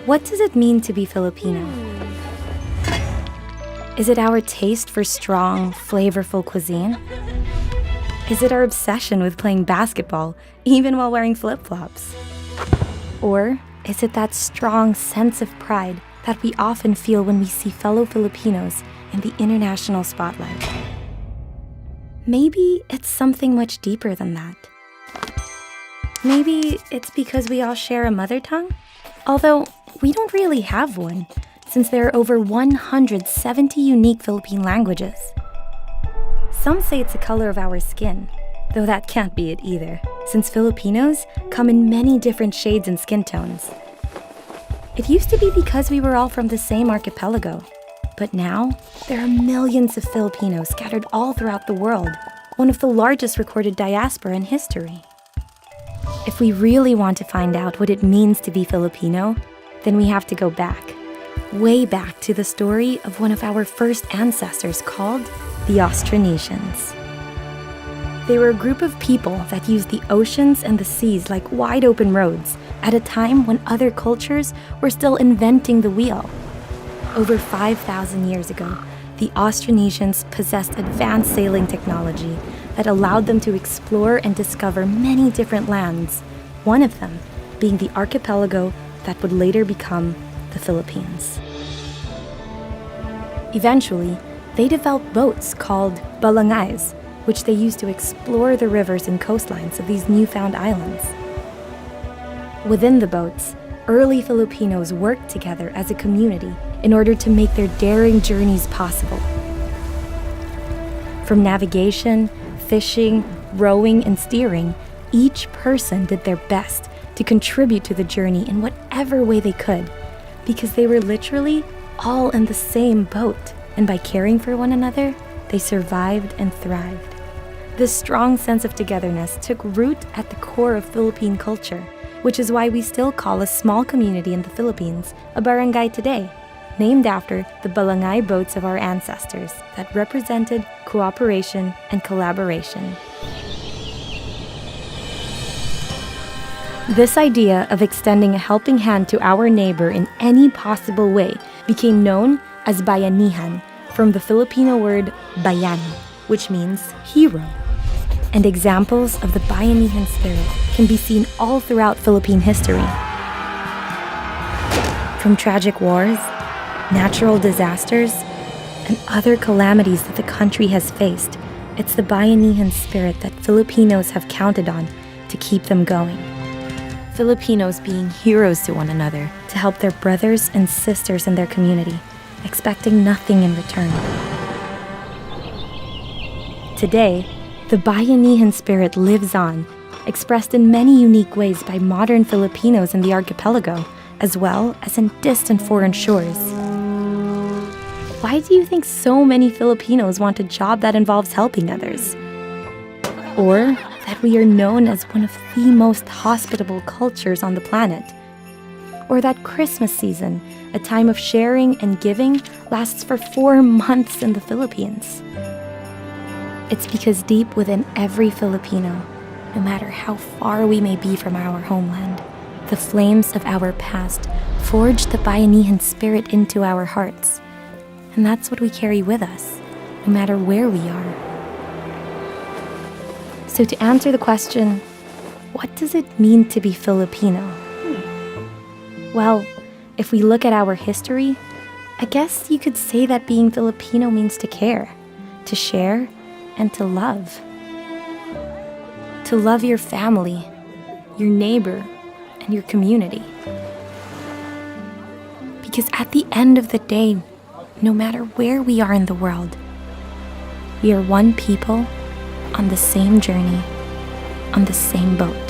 What does it mean to be Filipino? Is it our taste for strong, flavorful cuisine? Is it our obsession with playing basketball, even while wearing flip-flops? Or is it that strong sense of pride that we often feel when we see fellow Filipinos in the international spotlight? Maybe it's something much deeper than that. Maybe it's because we all share a mother tongue? Although we don't really have one, since there are over 170 unique Philippine languages. Some say it's the color of our skin, though that can't be it either, since Filipinos come in many different shades and skin tones. It used to be because we were all from the same archipelago, but now there are millions of Filipinos scattered all throughout the world, one of the largest recorded diaspora in history. If we really want to find out what it means to be Filipino, then we have to go back, way back to the story of one of our first ancestors called the Austronesians. They were a group of people that used the oceans and the seas like wide open roads at a time when other cultures were still inventing the wheel. Over 5,000 years ago, the Austronesians possessed advanced sailing technology that allowed them to explore and discover many different lands, one of them being the archipelago that would later become the Philippines. Eventually, they developed boats called balangays, which they used to explore the rivers and coastlines of these newfound islands. Within the boats, early Filipinos worked together as a community in order to make their daring journeys possible. From navigation, fishing, rowing, and steering, each person did their best to contribute to the journey in whatever way they could, because they were literally all in the same boat, and by caring for one another, they survived and thrived. This strong sense of togetherness took root at the core of Philippine culture, which is why we still call a small community in the Philippines a barangay today, named after the balangay boats of our ancestors that represented cooperation and collaboration. This idea of extending a helping hand to our neighbor in any possible way became known as bayanihan, from the Filipino word bayan, which means hero. And examples of the bayanihan spirit can be seen all throughout Philippine history. From tragic wars, natural disasters, and other calamities that the country has faced, it's the bayanihan spirit that Filipinos have counted on to keep them going. Filipinos being heroes to one another to help their brothers and sisters in their community, expecting nothing in return. Today, the bayanihan spirit lives on, expressed in many unique ways by modern Filipinos in the archipelago, as well as in distant foreign shores. Why do you think so many Filipinos want a job that involves helping others? Or that we are known as one of the most hospitable cultures on the planet? Or that Christmas season, a time of sharing and giving, lasts for 4 months in the Philippines? It's because deep within every Filipino, no matter how far we may be from our homeland, the flames of our past forged the bayanihan spirit into our hearts. And that's what we carry with us, no matter where we are. So to answer the question, what does it mean to be Filipino? Well, if we look at our history, I guess you could say that being Filipino means to care, to share, and to love. To love your family, your neighbor, and your community. Because at the end of the day, no matter where we are in the world, we are one people on the same journey, on the same boat.